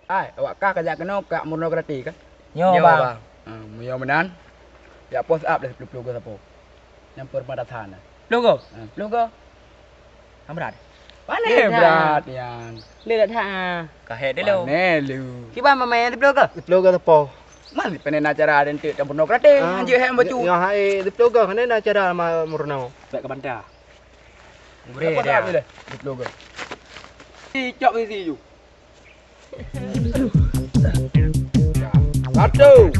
Ai, awak kah kerja kena kat monokrati kan? Yo bang. Mio menan. Ya post up dah 10 ke siapa? Yang permadatan. Logo. Logo. Amrat. Pane berat yang. Lihat ha. Kahet dia lo. Pane lu. Kiban main di logo. Diploga tepo. Mali pane acara den tu monokrati. Anjir hem baju. Yang hai diploga kan ada acara sama Murnau. Baik ke bantah. Beri dia. Logo. Cicok isi ju. Satu,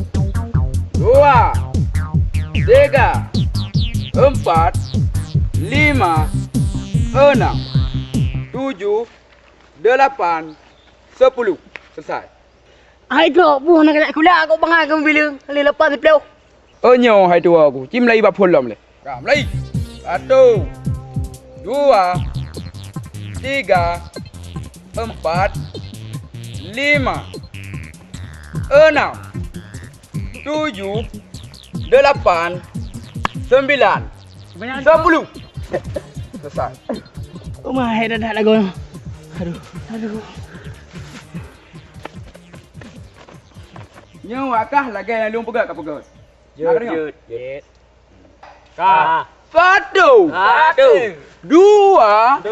dua, tiga, empat, lima, enam, tujuh, delapan, 10. Selesai. Ai kau buh nak nak kula kau bangai kau bila kali lepas di plau. Nyo hai tua aku. Cim lagi bab polom le. Kam lagi. Satu, dua, tiga, empat, lima, enam, tujuh, delapan, 9, 10. Selesai. Oh my dah lagu. Aduh. Nyo akah lagi yang lung pegat ke pegat. Jut. Ka. Satu, dua,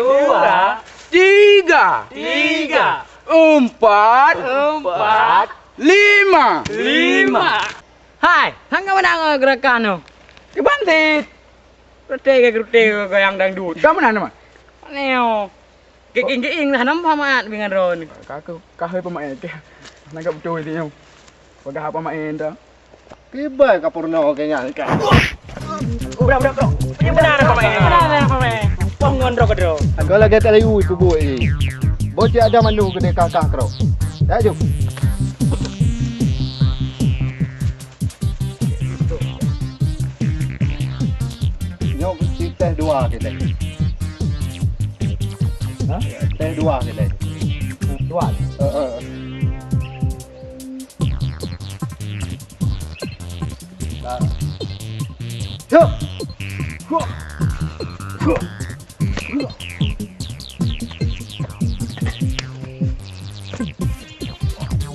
tiga, empat, lima. Hai, hang kau mana gerakan tu? Kebantit. Krute goyang dangdut. Kamu mana mah? Neo. Keking dah nampak mat dengan ron. Kau pemain ke? Nangkap betul dia. Pakai apa main dah? Kibai ka Purnau kayaknya kan. Bro. Yang benar pemain. Pongon ro kedro. Agak lagi tak layu ibu bu ini. Bocah ada manu gede kakak kro. Dah jom. Nyok teh dua kita. Hah? Teh dua kita. Dua. Cuk.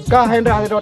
Kah Hendra ada